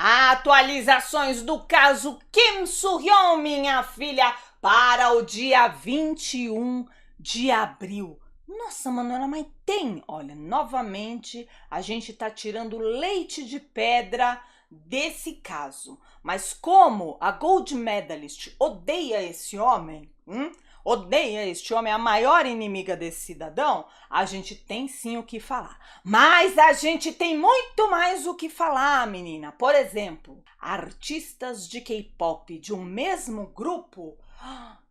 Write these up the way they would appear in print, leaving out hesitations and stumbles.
Atualizações do caso Kim Soo-hyun, minha filha, para o dia 21 de abril. Nossa, Manuela, mas tem? Olha, novamente a gente tá tirando leite de pedra desse caso. Mas como a Gold Medalist odeia esse homem, odeia este homem, a maior inimiga desse cidadão, a gente tem sim o que falar. Mas a gente tem muito mais o que falar, menina. Por exemplo, artistas de K-pop de um mesmo grupo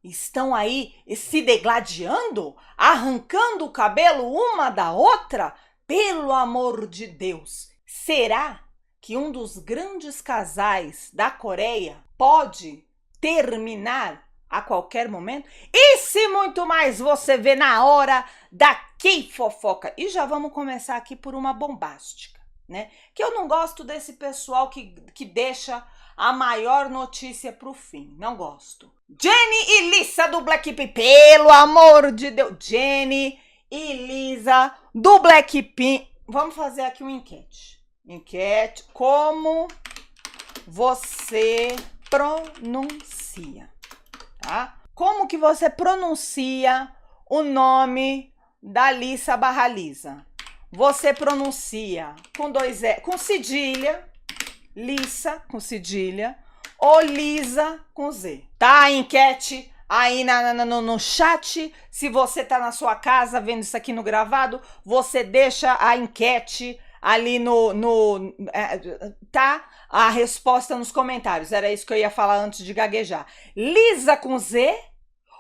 estão aí se degladiando, arrancando o cabelo uma da outra. Pelo amor de Deus, será que um dos grandes casais da Coreia pode terminar a qualquer momento? Isso e muito mais você vê na hora da K-fofoca. E já vamos começar aqui por uma bombástica, né? Que eu não gosto desse pessoal que deixa a maior notícia pro fim. Não gosto. Jennie e Lisa do Blackpink, pelo amor de Deus. Jennie e Lisa do Blackpink. Vamos fazer aqui uma enquete. Enquete, como você pronuncia, tá? Como que você pronuncia o nome da Lisa barra Lisa? Você pronuncia com dois E, com cedilha, Lisa com cedilha, ou Lisa com Z, tá? Enquete aí no chat. Se você tá na sua casa vendo isso aqui no gravado, você deixa a enquete ali tá? A resposta nos comentários. Era isso que eu ia falar antes de gaguejar. Lisa com Z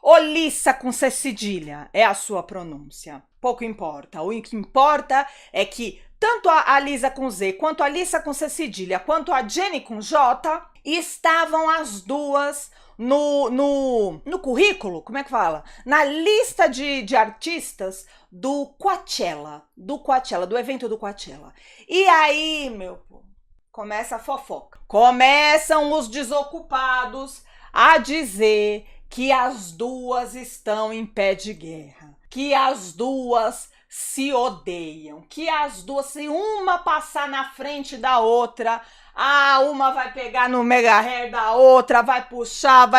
ou Lisa com C cedilha? É a sua pronúncia. Pouco importa. O que importa é que tanto a Lisa com Z, quanto a Lisa com C cedilha, quanto a Jennie com J, estavam as duas no currículo, como é que fala? Na lista de artistas do Coachella, do evento do Coachella. E aí, meu povo, começa a fofoca. Começam os desocupados a dizer que as duas estão em pé de guerra, que as duas se odeiam, que as duas, se uma passar na frente da outra, uma vai pegar no mega hair da outra, vai puxar.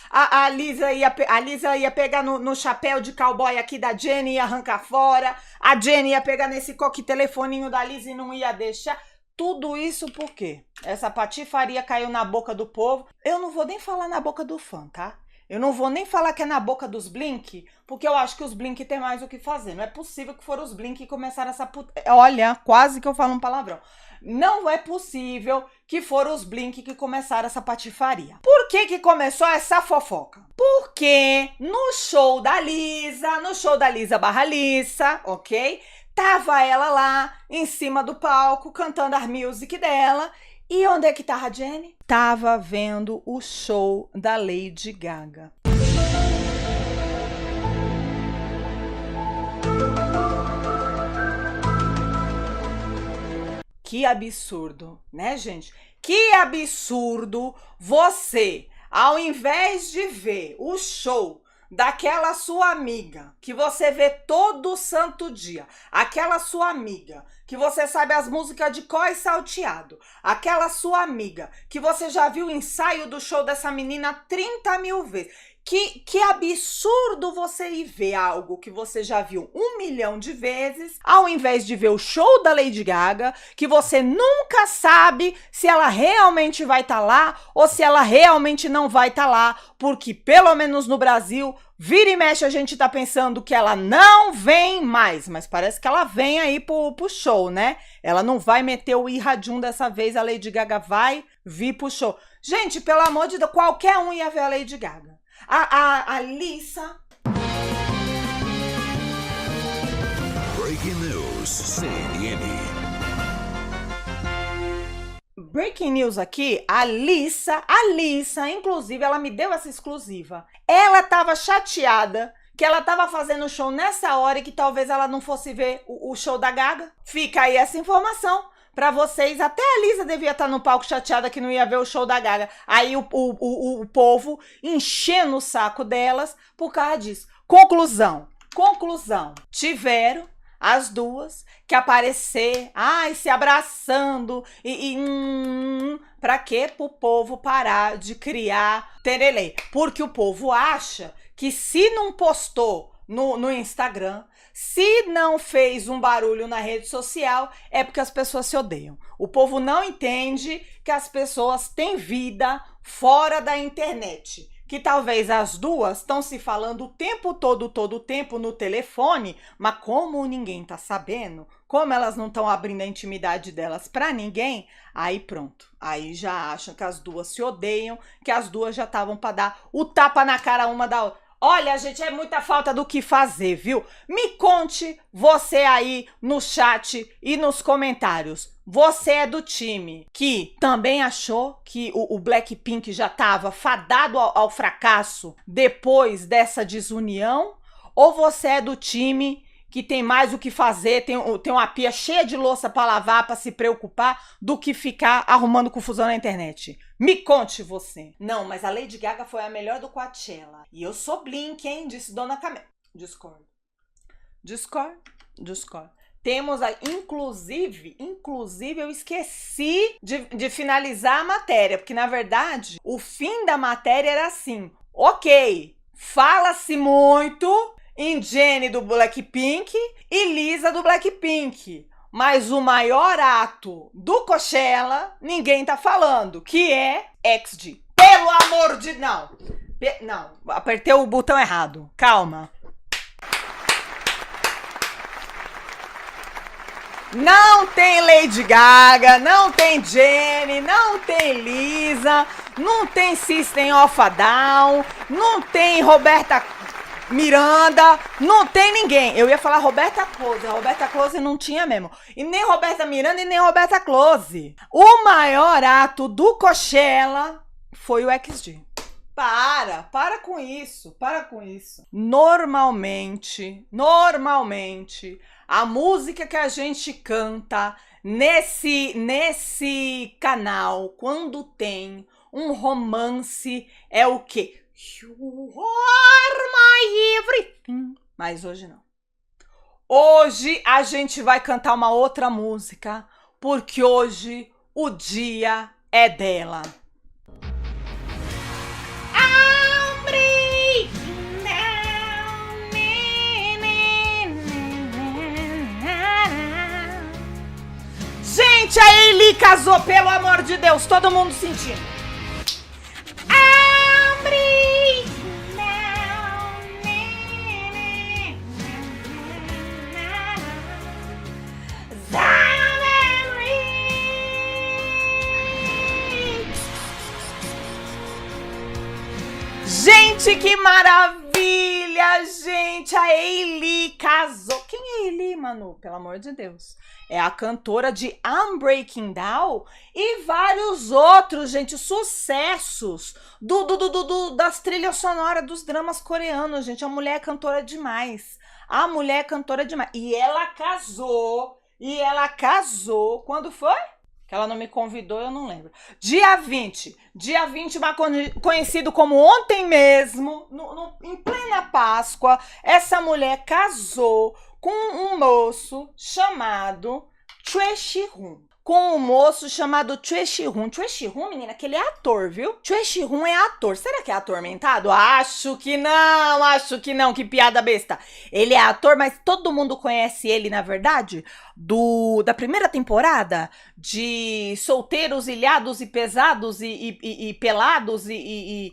A Lisa ia pegar no chapéu de cowboy aqui da Jennie e ia arrancar fora. A Jennie ia pegar nesse coque-telefoninho da Lisa e não ia deixar. Tudo isso por quê? Essa patifaria caiu na boca do povo. Eu não vou nem falar na boca do fã, tá? Eu não vou nem falar que é na boca dos Blink, porque eu acho que os Blink tem mais o que fazer. Não é possível que foram os Blink que começaram essa Olha, quase que eu falo um palavrão. Não é possível que foram os Blink que começaram essa patifaria. Por que começou essa fofoca? Porque no show da Lisa barra Lisa, ok? Tava ela lá, em cima do palco, cantando a music dela. E onde é que tava a Jennie? Tava vendo o show da Lady Gaga. Que absurdo, né, gente? Que absurdo você, ao invés de ver o show daquela sua amiga que você vê todo santo dia, aquela sua amiga que você sabe as músicas de cor e salteado, aquela sua amiga que você já viu o ensaio do show dessa menina 30 mil vezes. Que absurdo você ir ver algo que você já viu 1 milhão de vezes, ao invés de ver o show da Lady Gaga, que você nunca sabe se ela realmente vai estar lá ou se ela realmente não vai estar lá, porque pelo menos no Brasil, vira e mexe a gente tá pensando que ela não vem mais, mas parece que ela vem aí pro show, né? Ela não vai meter o Irradium dessa vez, a Lady Gaga vai vir pro show. Gente, pelo amor de Deus, qualquer um ia ver a Lady Gaga. A Lisa. Breaking News, CNN. Breaking news aqui, a Lisa, inclusive, ela me deu essa exclusiva. Ela tava chateada que ela tava fazendo show nessa hora e que talvez ela não fosse ver o show da Gaga. Fica aí essa informação pra vocês. Até a Lisa devia estar no palco chateada que não ia ver o show da Gaga. Aí o povo enchendo o saco delas por causa disso. Conclusão. Tiveram as duas que aparecer, se abraçando e Pra quê? Pro povo parar de criar terelê. Porque o povo acha que se não postou no Instagram, se não fez um barulho na rede social, é porque as pessoas se odeiam. O povo não entende que as pessoas têm vida fora da internet. Que talvez as duas estão se falando o tempo todo o tempo no telefone, mas como ninguém tá sabendo, como elas não estão abrindo a intimidade delas pra ninguém, aí pronto. Aí já acham que as duas se odeiam, que as duas já estavam pra dar o tapa na cara uma da outra. Olha, gente, é muita falta do que fazer, viu? Me conte você aí no chat e nos comentários. Você é do time que também achou que o Blackpink já estava fadado ao fracasso depois dessa desunião? Ou você é do time que tem mais o que fazer, tem uma pia cheia de louça para lavar, para se preocupar, do que ficar arrumando confusão na internet? Me conte você. Não, mas a Lady Gaga foi a melhor do Coachella. E eu sou Blink, hein? Disse Dona Camila. Discordo. Temos aí, inclusive eu esqueci de finalizar a matéria, porque na verdade o fim da matéria era assim: ok, fala-se muito em Jennie do Blackpink e Lisa do Blackpink, mas o maior ato do Coachella ninguém tá falando, que é XG. Pelo amor de... Não, apertei o botão errado, calma. Não tem Lady Gaga, não tem Jennie, não tem Lisa, não tem System of a Down, não tem Roberta Miranda, não tem ninguém. Eu ia falar Roberta Close não tinha mesmo. E nem Roberta Miranda e nem Roberta Close. O maior ato do Coachella foi o XG. Para com isso. Normalmente, a música que a gente canta nesse canal, quando tem um romance, é o quê? You are my everything. Mas hoje não. Hoje a gente vai cantar uma outra música, porque hoje o dia é dela. Gente, a Hailey casou, pelo amor de Deus, todo mundo sentindo. Gente, que maravilha, gente! A Hailey casou. Quem é a Hailey, Manu? Pelo amor de Deus. É a cantora de I'm Breaking Down e vários outros, gente, sucessos das trilhas sonoras dos dramas coreanos, gente. A mulher é cantora demais. E ela casou. Quando foi? Que ela não me convidou, eu não lembro. Dia 20, mas conhecido como ontem mesmo, em plena Páscoa, essa mulher casou com um moço chamado Choi Shi-hoon. Choi Shi-hoon, menina, que ele é ator, viu? Choi Shi-hoon é ator. Será que é atormentado? Acho que não, que piada besta. Ele é ator, mas todo mundo conhece ele, na verdade, da primeira temporada de Solteiros, Ilhados e Pesados e Pelados e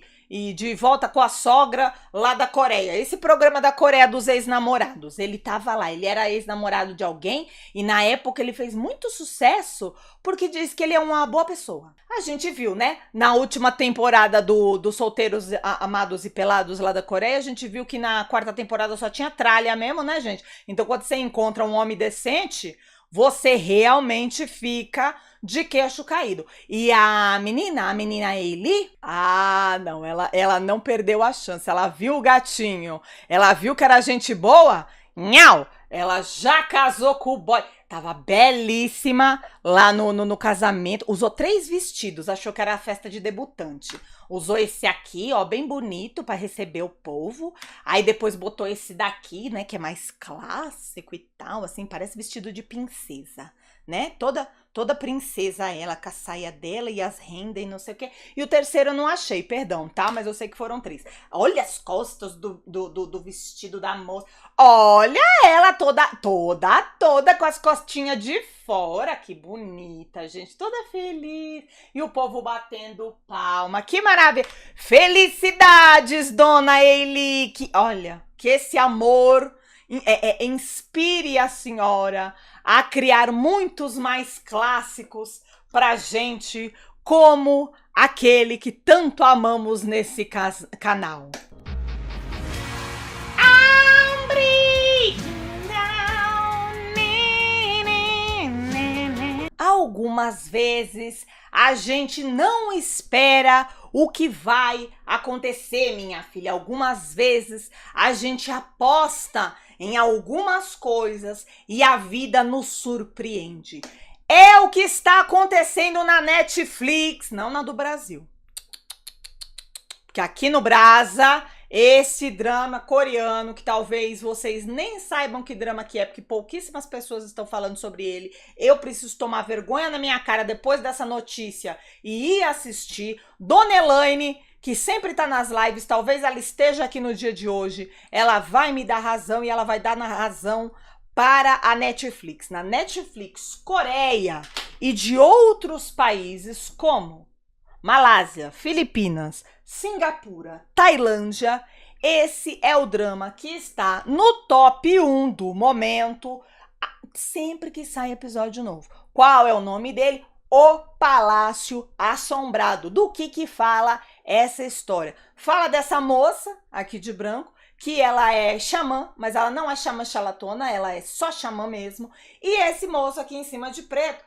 de Volta com a Sogra lá da Coreia. Esse programa da Coreia dos ex-namorados. Ele tava lá, ele era ex-namorado de alguém e na época ele fez muito sucesso porque diz que ele é uma boa pessoa. A gente viu, né? Na última temporada do Solteiros, Amados e Pelados lá da Coreia, a gente viu que na quarta temporada só tinha tralha mesmo, né, gente? Então quando você encontra um homem decente, você realmente fica de queixo caído. E a menina Hailey, não, ela não perdeu a chance. Ela viu o gatinho, ela viu que era gente boa, ela já casou com o boy. Tava belíssima lá no casamento. Usou 3 vestidos, achou que era a festa de debutante. Usou esse aqui, ó, bem bonito pra receber o povo. Aí depois botou esse daqui, né, que é mais clássico e tal, assim, parece vestido de princesa. né? Toda princesa ela, com a saia dela e as rendas e não sei o quê. E o terceiro eu não achei, perdão, tá? Mas eu sei que foram 3. Olha as costas do vestido da moça. Olha ela toda com as costinhas de fora. Que bonita, gente. Toda feliz. E o povo batendo palma. Que maravilha. Felicidades, dona Eili. Olha, que esse amor inspire a senhora a criar muitos mais clássicos pra gente, como aquele que tanto amamos nesse canal. Algumas vezes a gente não espera o que vai acontecer, minha filha. Algumas vezes a gente aposta em algumas coisas e a vida nos surpreende. É o que está acontecendo na Netflix, não na do Brasil. Porque aqui no Brasa, esse drama coreano, que talvez vocês nem saibam que drama que é, porque pouquíssimas pessoas estão falando sobre ele. Eu preciso tomar vergonha na minha cara depois dessa notícia e ir assistir. Dona Elaine, que sempre tá nas lives, talvez ela esteja aqui no dia de hoje, ela vai me dar razão e ela vai dar na razão para a Netflix. Na Netflix Coreia e de outros países como Malásia, Filipinas, Singapura, Tailândia, esse é o drama que está no top 1 do momento, sempre que sai episódio novo. Qual é o nome dele? O Palácio Assombrado. Do que fala essa história? Fala dessa moça aqui de branco, que ela é xamã, mas ela não é xamã charlatona, ela é só xamã mesmo. E esse moço aqui em cima de preto,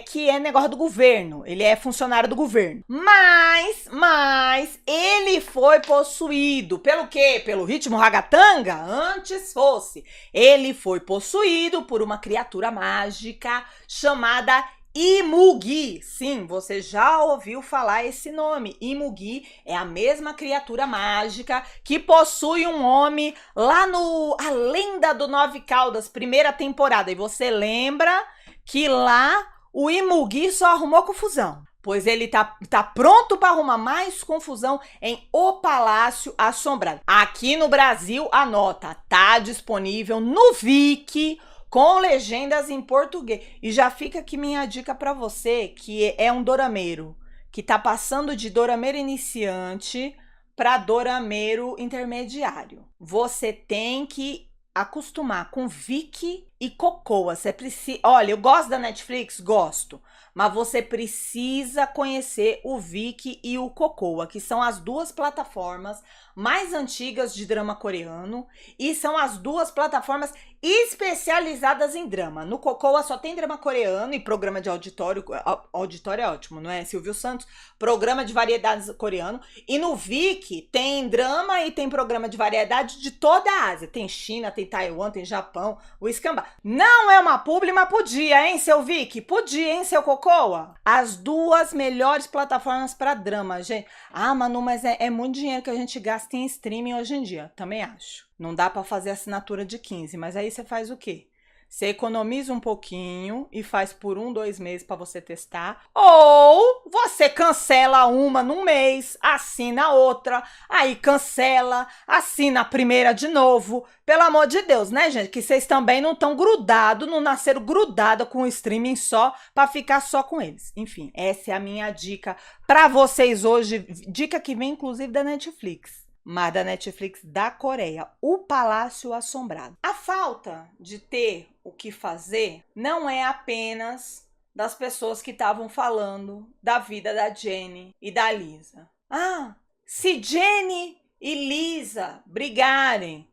que é negócio do governo, ele é funcionário do governo. Mas ele foi possuído pelo quê? Pelo ritmo ragatanga? Antes fosse. Ele foi possuído por uma criatura mágica chamada Imugi. Sim, você já ouviu falar esse nome. Imugi é a mesma criatura mágica que possui um homem lá no A Lenda do Nove Caudas, primeira temporada. E você lembra que lá o Imugi só arrumou confusão. Pois ele tá pronto para arrumar mais confusão em O Palácio Assombrado. Aqui no Brasil, anota, tá disponível no Viki, com legendas em português. E já fica aqui minha dica para você, que é um dorameiro, que tá passando de dorameiro iniciante para dorameiro intermediário. Você tem que acostumar com Viki e Cocoa. Você precisa. Olha, eu gosto da Netflix, gosto. Mas você precisa conhecer o Viki e o Cocoa, que são as duas plataformas mais antigas de drama coreano e são as duas plataformas especializadas em drama. No Cocoa só tem drama coreano e programa de auditório. Auditório é ótimo, não é? Silvio Santos, programa de variedades coreano. E no Viki tem drama e tem programa de variedade de toda a Ásia. Tem China, tem Taiwan, tem Japão, o escambau. Não é uma publi, mas podia, hein, seu Viki? Podia, hein, seu Cocoa? As duas melhores plataformas para drama, gente. Ah, Manu, mas é muito dinheiro que a gente gasta em streaming hoje em dia. Também acho. Não dá para fazer assinatura de 15, mas aí você faz o quê? Você economiza um pouquinho e faz por 1, 2 meses para você testar. Ou você cancela uma num mês, assina a outra, aí cancela, assina a primeira de novo. Pelo amor de Deus, né, gente? Que vocês também não estão grudados, não nasceram grudados com o streaming só para ficar só com eles. Enfim, essa é a minha dica para vocês hoje. Dica que vem, inclusive, da Netflix. Mas da Netflix da Coreia, O Palácio Assombrado. A falta de ter o que fazer não é apenas das pessoas que estavam falando da vida da Jennie e da Lisa. Ah, se Jennie e Lisa brigarem,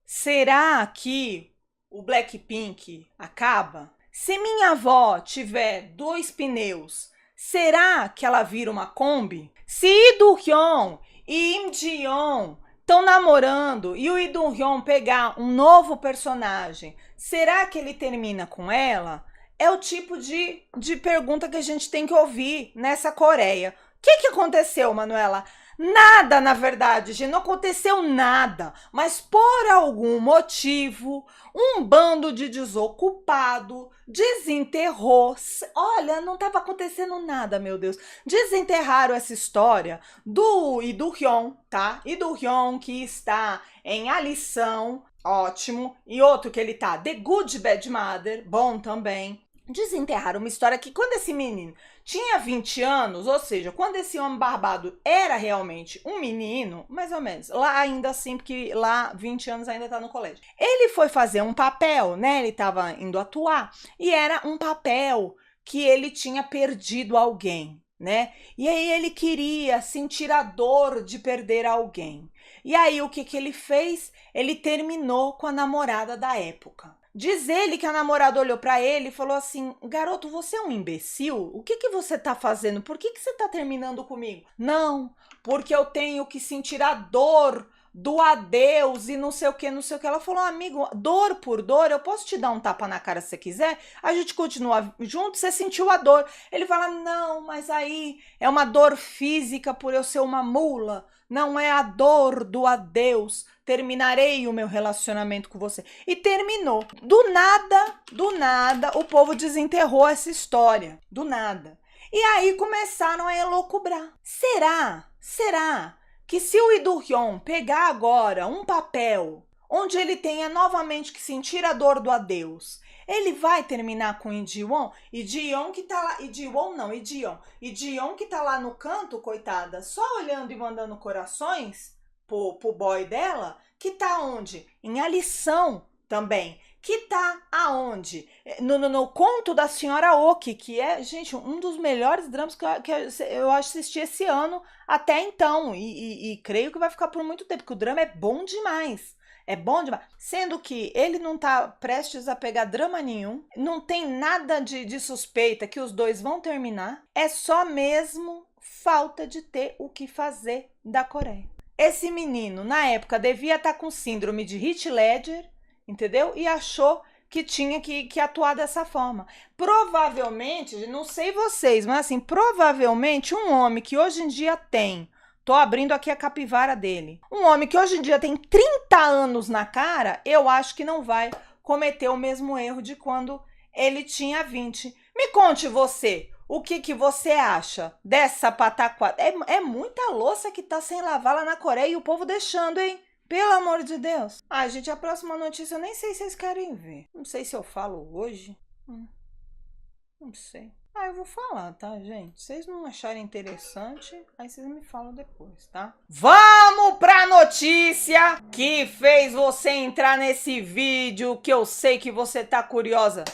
será que o Blackpink acaba? Se minha avó tiver 2 pneus, será que ela vira uma Kombi? Se Lee Do-hyun e Im Ji-yeon estão namorando e o Lee Do-hyun pegar um novo personagem, será que ele termina com ela? É o tipo de pergunta que a gente tem que ouvir nessa Coreia. O que aconteceu, Manuela? Nada, na verdade, gente, não aconteceu nada, mas por algum motivo, um bando de desocupado desenterrou. Olha, não estava acontecendo nada, meu Deus. Desenterraram essa história do Hyun, tá? E do Hyun que está em A Lição, ótimo, e outro que ele tá, The Good Bad Mother, bom também. Desenterraram uma história que quando esse menino tinha 20 anos, ou seja, quando esse homem barbado era realmente um menino, mais ou menos, lá ainda assim, porque lá 20 anos ainda tá no colégio. Ele foi fazer um papel, né? Ele tava indo atuar e era um papel que ele tinha perdido alguém, né? E aí ele queria sentir a dor de perder alguém. E aí o que ele fez? Ele terminou com a namorada da época. Diz ele que a namorada olhou pra ele e falou assim: garoto, você é um imbecil? O que você tá fazendo? Por que você tá terminando comigo? Não, porque eu tenho que sentir a dor do adeus e não sei o que, não sei o que. Ela falou: amigo, dor por dor, eu posso te dar um tapa na cara se você quiser? A gente continua junto, você sentiu a dor. Ele fala: não, mas aí é uma dor física por eu ser uma mula. Não é a dor do adeus. Terminarei o meu relacionamento com você. E terminou. Do nada, o povo desenterrou essa história. Do nada. E aí começaram a elocubrar. Será que se o Lee Do-hyun pegar agora um papel onde ele tenha novamente que sentir a dor do adeus, ele vai terminar com Lee Ji-won? Lee Ji-won que tá lá, Lee Ji-won não, Lee Ji-won. Lee Ji-won que tá lá no canto, coitada, só olhando e mandando corações pro boy dela, que tá onde? Em A Lição também. Que tá aonde? No Conto da Senhora Oki, que é, gente, um dos melhores dramas que eu assisti esse ano até então. E creio que vai ficar por muito tempo, porque o drama é bom demais. É bom demais. Sendo que ele não tá prestes a pegar drama nenhum, não tem nada de suspeita que os dois vão terminar. É só mesmo falta de ter o que fazer da Coreia. Esse menino, na época, devia estar com síndrome de Heath Ledger, entendeu? E achou que tinha que atuar dessa forma. Provavelmente, não sei vocês, mas assim, provavelmente um homem que hoje em dia tem, tô abrindo aqui a capivara dele, um homem que hoje em dia tem 30 anos na cara, eu acho que não vai cometer o mesmo erro de quando ele tinha 20. Me conte você. O que você acha dessa pataquada? É muita louça que tá sem lavar lá na Coreia e o povo deixando, hein? Pelo amor de Deus. Ai, gente, a próxima notícia eu nem sei se vocês querem ver. Não sei se eu falo hoje. Não sei. Ah, eu vou falar, tá, gente? Se vocês não acharem interessante, aí vocês me falam depois, tá? Vamos pra notícia que fez você entrar nesse vídeo, que eu sei que você tá curiosa.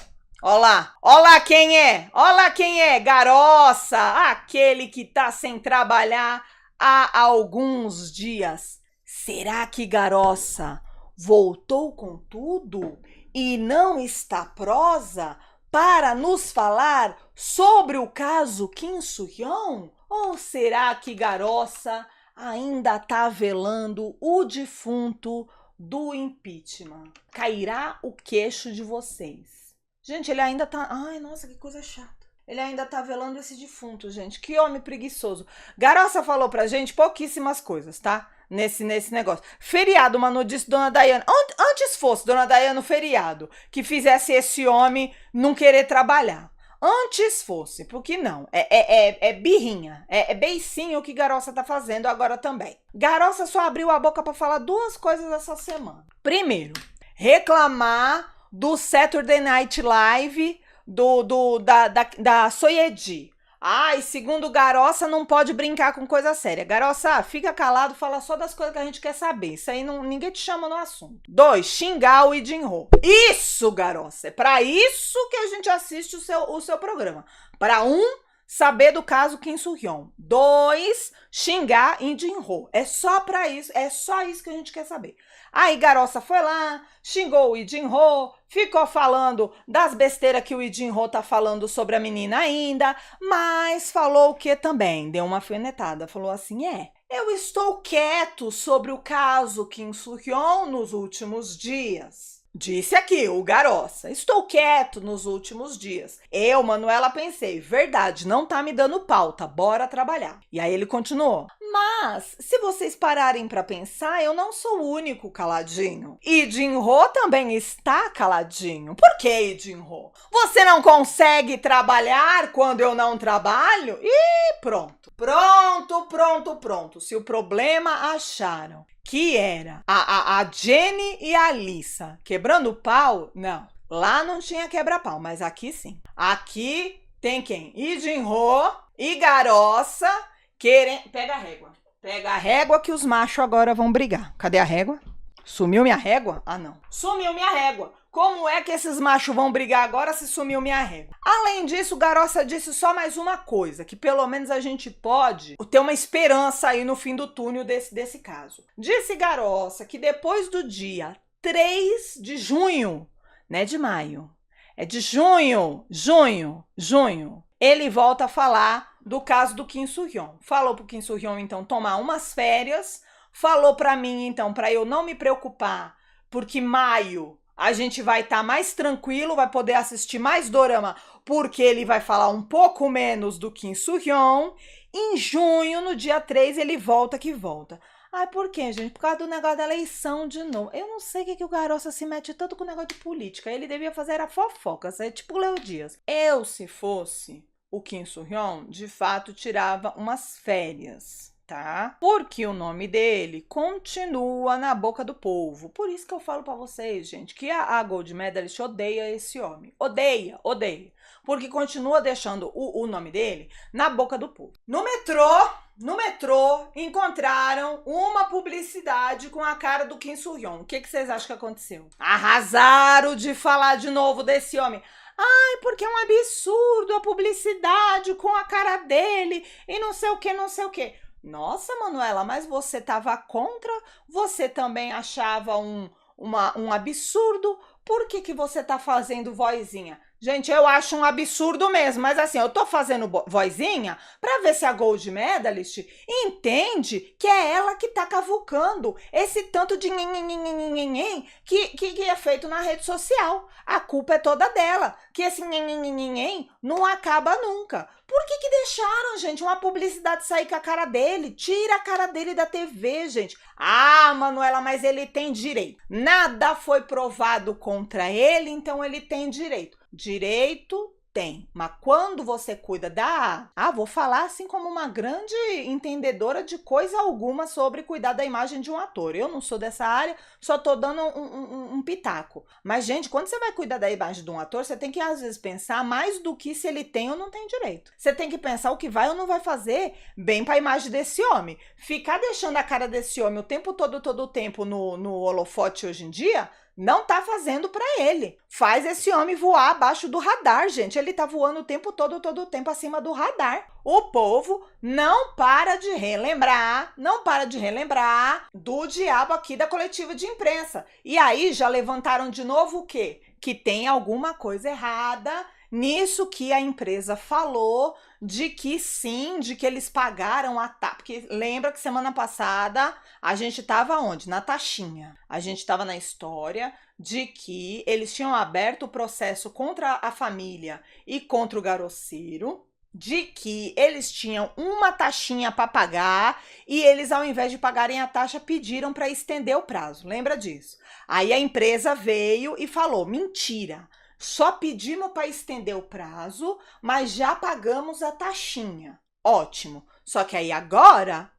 Olá quem é, Garossa, aquele que tá sem trabalhar há alguns dias. Será que Garossa voltou com tudo e não está prosa para nos falar sobre o caso Kim Soo-hyun? Ou será que Garossa ainda tá velando o defunto do impeachment? Cairá o queixo de vocês. Gente, ele ainda tá... Ai, nossa, que coisa chata. Ele ainda tá velando esse defunto, gente. Que homem preguiçoso. Garossa falou pra gente pouquíssimas coisas, tá? Nesse negócio. Feriado, uma notícia, Dona Dayana. Antes fosse, Dona Dayana, o feriado, que fizesse esse homem não querer trabalhar. Antes fosse, porque não. É birrinha. É beicinho o que Garossa tá fazendo agora também. Garossa só abriu a boca pra falar duas coisas essa semana. Primeiro, reclamar do Saturday Night Live da Soyeji. Ai, segundo Garossa, não pode brincar com coisa séria. Garossa, fica calado, fala só das coisas que a gente quer saber. Isso aí ninguém te chama no assunto. 2, xingar o Lee Jin-ho. Isso, Garossa, é pra isso que a gente assiste o seu programa. Para saber do caso Kim Soo-hyun. 2, xingar Lee Jin-ho. É só pra isso, é só isso que a gente quer saber. Aí Garossa foi lá, xingou o Lee Jin-ho, ficou falando das besteiras que o Lee Jin-ho tá falando sobre a menina ainda, mas falou o que também? Deu uma alfinetada, falou assim, eu estou quieto sobre o caso Kim Soo-hyun nos últimos dias. Disse aqui o Garossa, estou quieto nos últimos dias. Eu, Manuela, pensei, verdade, não tá me dando pauta, bora trabalhar. E aí ele continuou, Mas, se vocês pararem para pensar, eu não sou o único caladinho. E Jin-ho também está caladinho. Por que, Jin-ho? Você não consegue trabalhar quando eu não trabalho? E pronto. Pronto. Se o problema acharam que era a Jenny e a Alissa quebrando pau, não. Lá não tinha quebra-pau, mas aqui sim. Aqui tem quem? E Jin-ho e Garossa querem... Pega a régua que os machos agora vão brigar. Cadê a régua? Sumiu minha régua? Ah, não. Sumiu minha régua. Como é que esses machos vão brigar agora se sumiu minha régua? Além disso, Garossa disse só mais uma coisa, que pelo menos a gente pode ter uma esperança aí no fim do túnel desse caso. Disse Garossa que depois do dia 3 de junho, não é de maio, é de junho, ele volta a falar do caso do Kim Soo-hyun. Falou pro Kim Soo-hyun, então, tomar umas férias, falou pra mim, então, pra eu não me preocupar, porque maio a gente vai estar mais tranquilo, vai poder assistir mais dorama, porque ele vai falar um pouco menos do Kim Soo-hyun. Em junho, no dia 3, ele volta que volta. Ai, por quê, gente? Por causa do negócio da eleição de novo. Eu não sei o que o Garossa se mete tanto com o negócio de política. Ele devia fazer a fofoca, é tipo o Léo Dias. Eu, se fosse o Kim Soo-hyun, de fato, tirava umas férias, tá? Porque o nome dele continua na boca do povo. Por isso que eu falo pra vocês, gente, que a Gold Medalist odeia esse homem. Odeia. Porque continua deixando o nome dele na boca do povo. No metrô, encontraram uma publicidade com a cara do Kim Soo-hyun. O que vocês acham que aconteceu? Arrasaram de falar de novo desse homem. Ai, porque é um absurdo a publicidade com a cara dele e não sei o que. Nossa, Manuela, mas você estava contra? Você também achava um absurdo? Por que você tá fazendo vozinha? Gente, eu acho um absurdo mesmo, mas assim, eu tô fazendo vozinha pra ver se a Gold Medalist entende que é ela que tá cavucando esse tanto de que é feito na rede social. A culpa é toda dela, que esse não acaba nunca. Por que deixaram, gente, uma publicidade sair com a cara dele? Tira a cara dele da TV, gente. Ah, Manuela, mas ele tem direito. Nada foi provado contra ele, então ele tem direito. Direito tem, mas quando você cuida vou falar assim como uma grande entendedora de coisa alguma sobre cuidar da imagem de um ator. Eu não sou dessa área, só tô dando um pitaco. Mas, gente, quando você vai cuidar da imagem de um ator, você tem que, às vezes, pensar mais do que se ele tem ou não tem direito. Você tem que pensar o que vai ou não vai fazer bem pra imagem desse homem. Ficar deixando a cara desse homem o tempo todo o tempo no holofote hoje em dia, não tá fazendo pra ele. Faz esse homem voar abaixo do radar, gente. Ele tá voando o tempo todo o tempo acima do radar. O povo não para de relembrar do diabo aqui da coletiva de imprensa. E aí já levantaram de novo o quê? Que tem alguma coisa errada nisso que a empresa falou, de que sim, de que eles pagaram a taxa. Porque lembra que semana passada a gente estava onde? Na taxinha. A gente estava na história de que eles tinham aberto o processo contra a família e contra o Garosseiro, de que eles tinham uma taxinha para pagar e eles, ao invés de pagarem a taxa, pediram para estender o prazo. Lembra disso? Aí a empresa veio e falou: mentira. Só pedimos para estender o prazo, mas já pagamos a taxinha. Ótimo. Só que aí agora,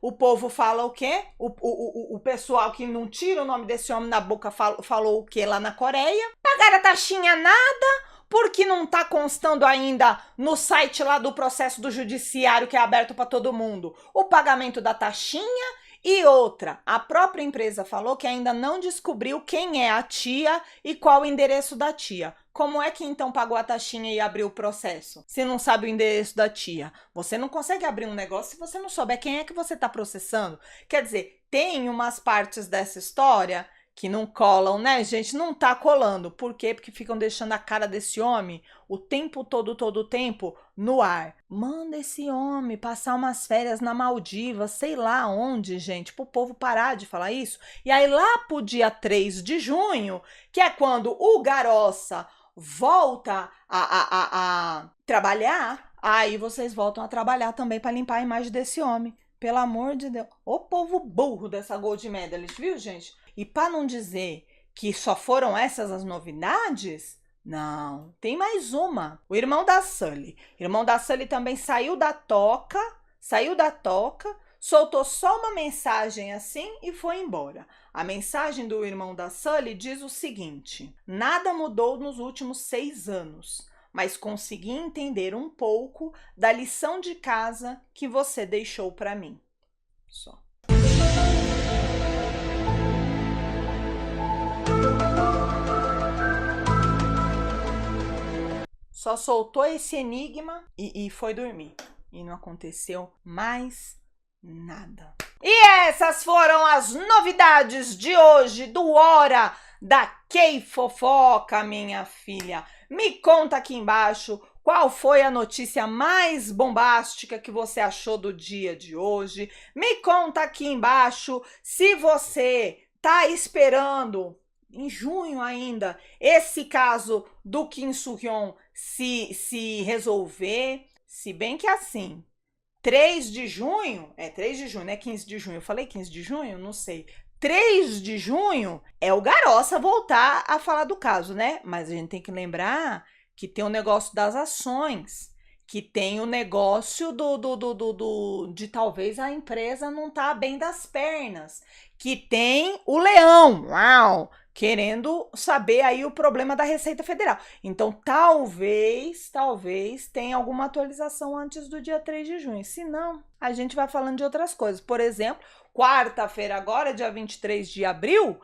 o povo fala o quê? O pessoal que não tira o nome desse homem da boca falou o quê lá na Coreia? Pagaram a taxinha nada, porque não está constando ainda no site lá do processo do judiciário que é aberto para todo mundo o pagamento da taxinha. E outra, a própria empresa falou que ainda não descobriu quem é a tia e qual o endereço da tia. Como é que então pagou a taxinha e abriu o processo? Se não sabe o endereço da tia. Você não consegue abrir um negócio se você não souber quem é que você está processando. Quer dizer, tem umas partes dessa história que não colam, né, gente? Não tá colando. Por quê? Porque ficam deixando a cara desse homem o tempo todo o tempo no ar. Manda esse homem passar umas férias na Maldivas, sei lá onde, gente, pro povo parar de falar isso. E aí lá pro dia 3 de junho, que é quando o Garossa volta a trabalhar, aí vocês voltam a trabalhar também para limpar a imagem desse homem. Pelo amor de Deus. O povo burro dessa Gold Medalist, viu, gente? E para não dizer que só foram essas as novidades, não, tem mais uma. O irmão da Sully. O irmão da Sully também saiu da toca, soltou só uma mensagem assim e foi embora. A mensagem do irmão da Sully diz o seguinte: nada mudou nos últimos 6 anos, mas consegui entender um pouco da lição de casa que você deixou para mim. Só. Só soltou esse enigma e foi dormir. E não aconteceu mais nada. E essas foram as novidades de hoje do Hora da Kay Fofoca, minha filha. Me conta aqui embaixo qual foi a notícia mais bombástica que você achou do dia de hoje. Me conta aqui embaixo se você tá esperando em junho ainda esse caso do Kim Soo-hyun se resolver. Se bem que assim, 3 de junho, 3 de junho, não é 15 de junho, eu falei 15 de junho? Não sei. 3 de junho é o Garossa voltar a falar do caso, né? Mas a gente tem que lembrar que tem o negócio das ações, que tem o negócio de talvez a empresa não tá bem das pernas, que tem o leão, uau, querendo saber aí o problema da Receita Federal. Então, talvez tenha alguma atualização antes do dia 3 de junho. Se não, a gente vai falando de outras coisas. Por exemplo, quarta-feira agora, dia 23 de abril,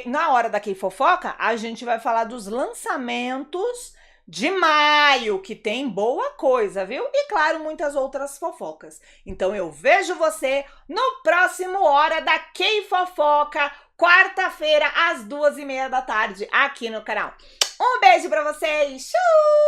na Hora da Kay Fofoca, a gente vai falar dos lançamentos de maio, que tem boa coisa, viu? E, claro, muitas outras fofocas. Então, eu vejo você no próximo Hora da Kay Fofoca, quarta-feira, às 2h30 da tarde, aqui no canal. Um beijo pra vocês! Tchau!